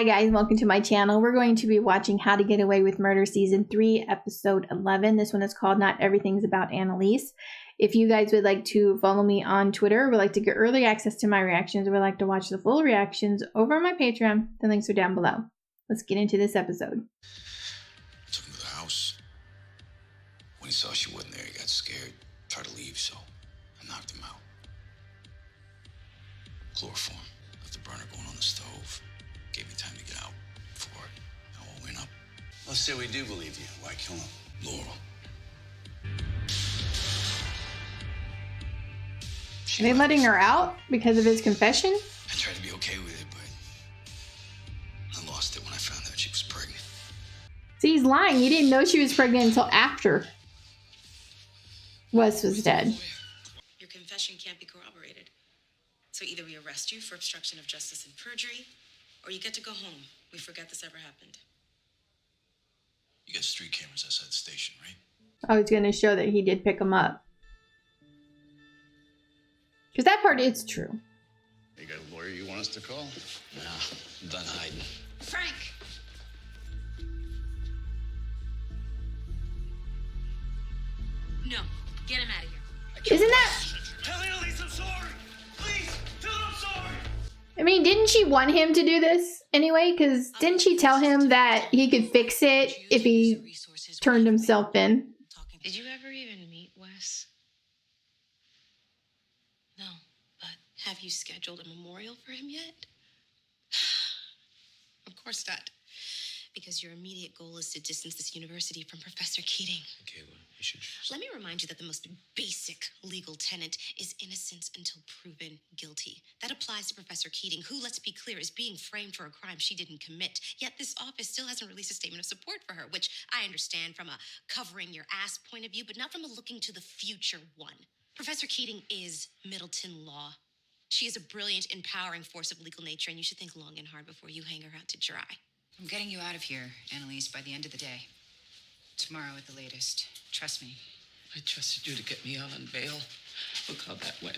Hi guys, welcome to my channel. We're going to be watching How to Get Away with Murder Season 3, Episode 11. This one is called Not Everything's About Annalise. If you guys would like to follow me on Twitter, would like to get early access to my reactions, or would like to watch the full reactions over on my Patreon, the links are down below. Let's get into this episode. Took him to the house. When he saw she wasn't there, he got scared, tried to leave, so I knocked him out. Chloroform. Left the burner going on the stove. Gave me time to get out before it all went up. Let's say we do believe you. Why kill him? Laurel. Are they letting her out because of his confession? I tried to be okay with it, but I lost it when I found out she was pregnant. See, he's lying. He didn't know she was pregnant until after Wes was dead. Your confession can't be corroborated. So either we arrest you for obstruction of justice and perjury, or you get to go home. We forget this ever happened. You got street cameras outside the station, right? I was going to show that he did pick him up. Because that part is true. You got a lawyer you want us to call? Nah, I'm done hiding. Frank! No, get him out of here. Isn't that... Tell Annalise I'm sorry! Please, tell her I'm sorry! I mean, didn't she want him to do this anyway? Because didn't she tell him that he could fix it if he turned himself in? Did you ever even meet Wes? No, but have you scheduled a memorial for him yet? Of course not. Because your immediate goal is to distance this university from Professor Keating. Michaela, you should just... Let me remind you that the most basic legal tenet is innocence until proven guilty. That applies to Professor Keating, who, let's be clear, is being framed for a crime she didn't commit. Yet this office still hasn't released a statement of support for her, which I understand from a covering your ass point of view, but not from a looking to the future one. Professor Keating is Middleton law. She is a brilliant, empowering force of legal nature, and you should think long and hard before you hang her out to dry. I'm getting you out of here, Annalise, by the end of the day. Tomorrow at the latest. Trust me. I trusted you to get me out on bail. Look how that went.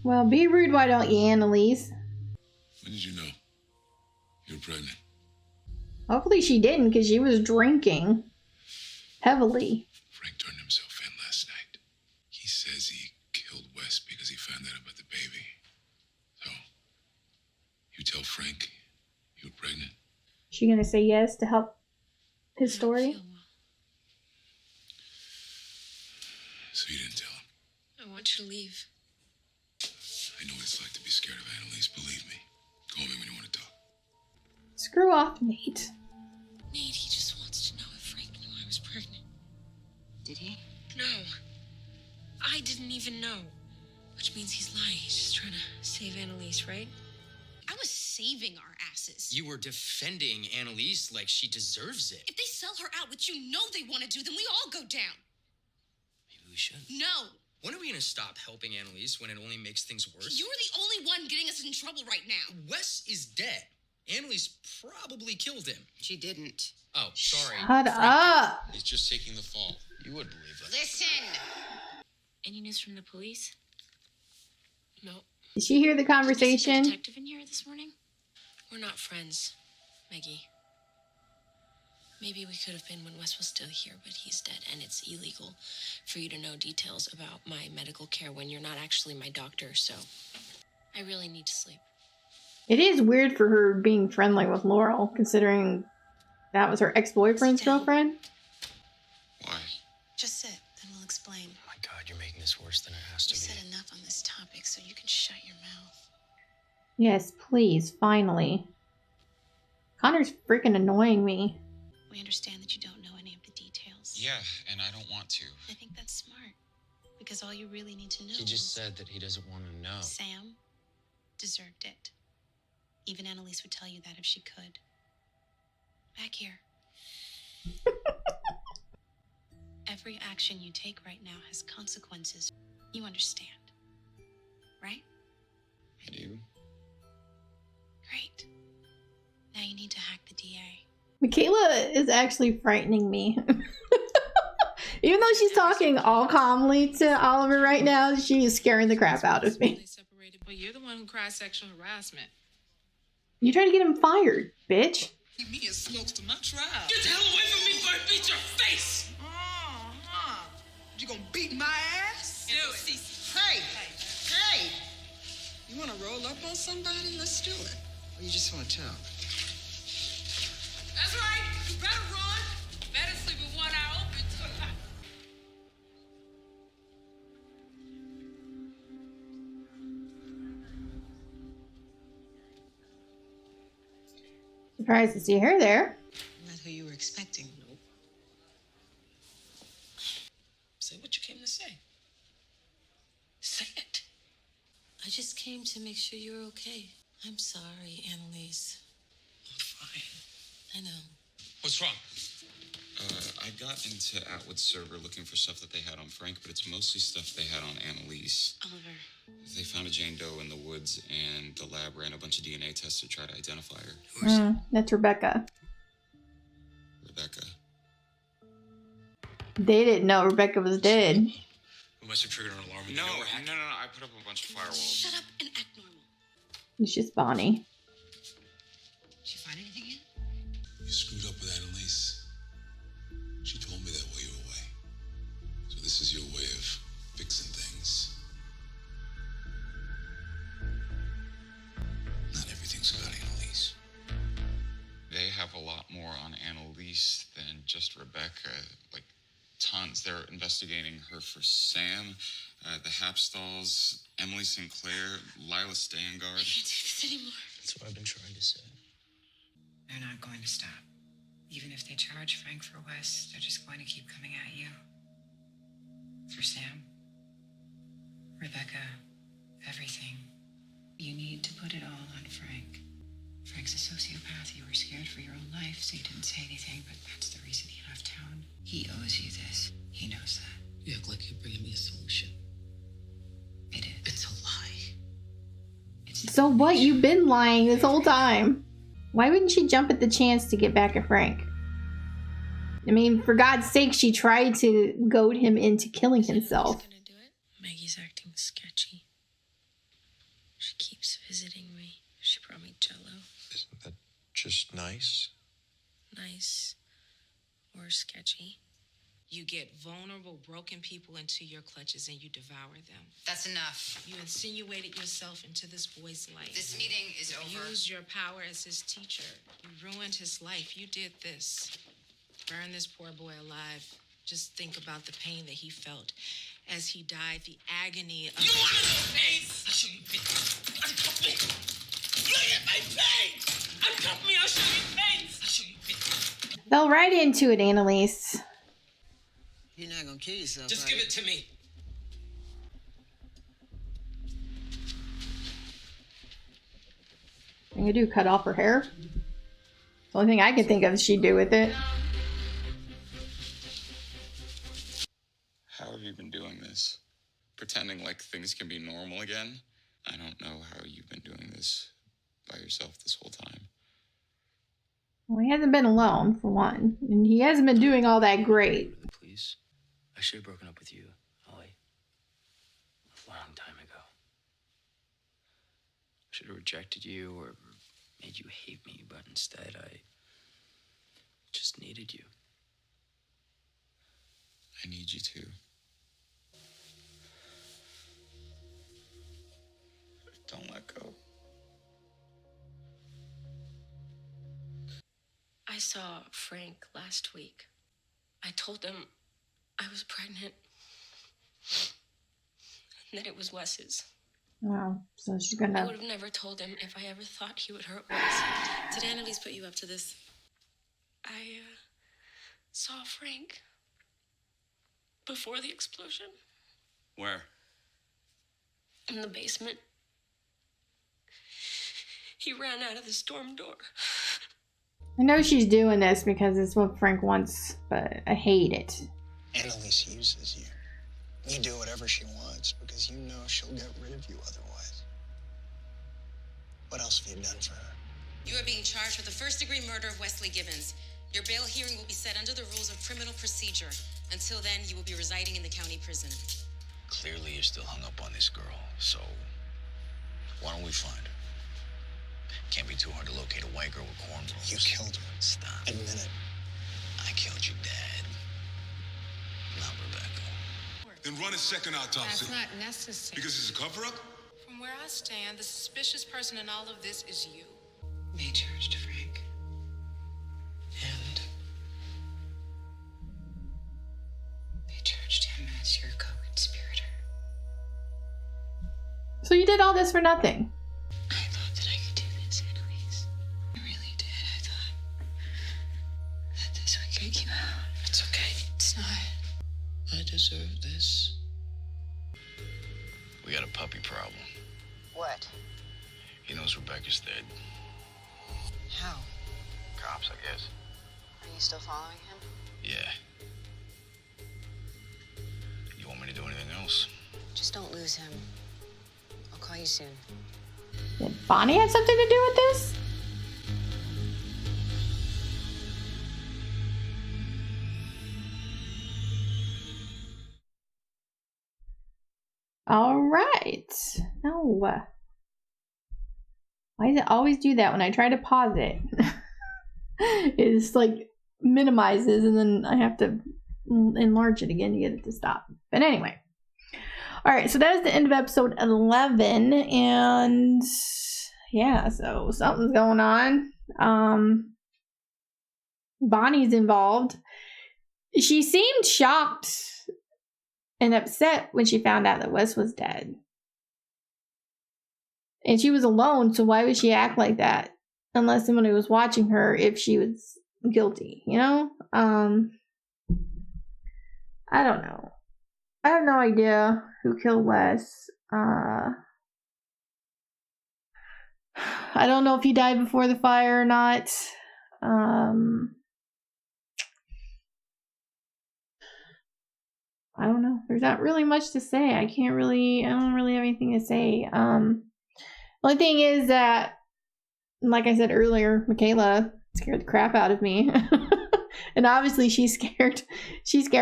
Well, be rude, why don't you, Annalise? When did you know you were pregnant? Hopefully she didn't, because she was drinking heavily. Frank turned himself in last night. He says he killed Wes because he found out about the baby. So, you tell Frank you were pregnant? She gonna say yes to help his story? So you didn't tell him? I want you to leave. I know what it's like to be scared of Annalise, believe me. Call me when you want to talk. Screw off, Nate. Nate, he just wants to know if Frank knew I was pregnant. Did he? No. I didn't even know. Which means he's lying. He's just trying to save Annalise, right? I was saving our asses. You were defending Annalise like she deserves it. If they sell her out, which you know they want to do, then we all go down. Maybe we should. No. When are we gonna stop helping Annalise when it only makes things worse? You're the only one getting us in trouble right now. Wes is dead. Annalise probably killed him. She didn't. Oh, sorry. Shut up. He's just taking the fall. You would believe that. Listen. Any news from the police? No. Did she hear the Did you see the conversation? detective in here this morning? We're not friends, Maggie. Maybe we could have been when Wes was still here, but he's dead, and it's illegal for you to know details about my medical care when you're not actually my doctor, so I really need to sleep. It is weird for her being friendly with Laurel, considering that was her ex-boyfriend's Sit down. girlfriend. Why? Just sit, and we'll explain. Oh my God, you're making this worse than it has We to said be. enough on this topic, so you can shut your mouth. Yes, please, finally. Connor's freaking annoying me. We understand that you don't know any of the details. Yeah, and I don't want to. I think that's smart, because all you really need to know He is just said that he doesn't want to know. Sam deserved it. Even Annalise would tell you that if she could. Back here. Every action you take right now has consequences. You understand, right? I do. Great. Now you need to hack the DA. Michaela is actually frightening me. Even though she's talking all calmly to Oliver right now, she is scaring the crap out of me. Well, you're the one who cried sexual harassment. You trying to get him fired, bitch. Keep me and Smokes to my trial. Get the hell away from me before I beat your face! You gonna beat my ass? Do it. Hey! You wanna roll up on somebody? Let's do it. Or you just wanna tell? That's right. You better run. Better sleep with one eye open. Surprised to see her there. Not who you were expecting. Nope. Say what you came to say. Say it. I just came to make sure you're okay. I'm sorry, Annalise. I'm fine. I know. What's wrong? I got into Atwood's server looking for stuff that they had on Frank, but it's mostly stuff they had on Annalise. Oliver. They found a Jane Doe in the woods, and the lab ran a bunch of DNA tests to try to identify her. That's Rebecca. Rebecca. They didn't know Rebecca was dead. We must have triggered an alarm. No, I put up a bunch of firewalls. Shut up and act normal. It's just Bonnie. Did you find anything yet? You screwed up with Annalise. She told me that while you were away. So this is your way of fixing things. Not everything's about Annalise. They have a lot more on Annalise than just Rebecca. Like, tons. They're investigating her for Sam, the Hapstalls, Emily Sinclair, Lila Stangard. I can't do this anymore. That's what I've been trying to say. They're not going to stop. Even if they charge Frank for Wes, they're just going to keep coming at you. For Sam, Rebecca, everything. You need to put it all on Frank. Frank's a sociopath. You were scared for your own life, so you didn't say anything, but that's the reason he left town. He owes you this. He knows that. You act like you're bringing me a solution. It is. It's a lie. It's So what? You've been lying this whole time. Why wouldn't she jump at the chance to get back at Frank? I mean, for God's sake, she tried to goad him into killing himself. Gonna do it? Maggie's acting sketchy. She keeps visiting me. She brought me Jell-O. Isn't that just nice? Nice or sketchy. You get vulnerable, broken people into your clutches and you devour them. That's enough. You insinuated yourself into this boy's life. This meeting is over. Used your power as his teacher. You ruined his life. You did this. Burn this poor boy alive. Just think about the pain that he felt as he died, the agony of... You want to know pain? I'll show you pain. Uncuff me. Look at my pain. Uncuff me. I'll show you pain. I'll show you pain. Fell right into it, Annalise. You're not gonna kill yourself. Just give it to me. What are you gonna do? Cut off her hair? The only thing I can think of she'd do with it. How have you been doing this? Pretending like things can be normal again? I don't know how you've been doing this by yourself this whole time. Well, he hasn't been alone, for one. And he hasn't been doing all that great. Please. I should have broken up with you, Ollie. A long time ago. I should have rejected you or made you hate me, but instead I just needed you. I need you to. Don't let go. I saw Frank last week. I told him I was pregnant. And that it was Wes's. Wow. So she's I gonna... would have never told him if I ever thought he would hurt Wes. Did Annalise put you up to this? I saw Frank before the explosion Where? in the basement. He ran out of the storm door. I know she's doing this because it's what Frank wants, but I hate it. Annalise uses you. You do whatever she wants because you know she'll get rid of you otherwise. What else have you done for her? You are being charged with the first-degree murder of Wesley Gibbons. Your bail hearing will be set under the rules of criminal procedure. Until then, you will be residing in the county prison. Clearly, you're still hung up on this girl, so Why don't we find her? Can't be too hard to locate a white girl with cornrows. You killed her. Stop. Admit it. I killed your dad. Not Rebecca. Then run a second autopsy. That's not necessary. Because it's a cover-up? From where I stand, the suspicious person in all of this is you. They charged Frank. And they charged him as your co-conspirator. So you did all this for nothing. I thought that I could do this, Annalise. I really did. I thought that this would get you out. It's okay. It's not. I deserve this. We got a puppy problem. What? He knows Rebecca's dead. How? Cops, I guess. Are you still following him? Yeah. You want me to do anything else? Just don't lose him. I'll call you soon. Did Bonnie have something to do with this? All right. No. Why does it always do that when I try to pause it? It's like minimizes and then I have to enlarge it again to get it to stop. But anyway. All right, so that is the end of episode 11. And yeah, so something's going on. Bonnie's involved. She seemed shocked and upset when she found out that Wes was dead. And she was alone, so why would she act like that? Unless somebody was watching her if she was guilty, you know? I don't know. I have no idea who killed Wes. I don't know if he died before the fire or not. I don't know. There's not really much to say. I don't really have anything to say. Only thing is that, like I said earlier, Michaela scared the crap out of me. And obviously she scared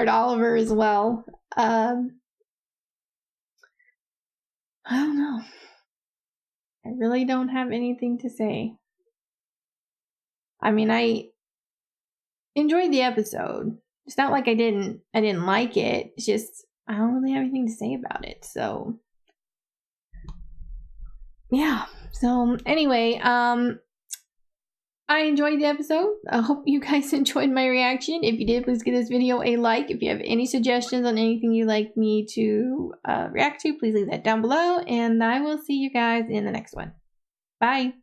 Oliver as well. I don't know. I really don't have anything to say. I mean, I enjoyed the episode. It's not like I didn't like it. It's just I don't really have anything to say about it. So yeah. So anyway, I enjoyed the episode. I hope you guys enjoyed my reaction. If you did, please give this video a like. If you have any suggestions on anything you'd like me to react to, please leave that down below. And I will see you guys in the next one. Bye.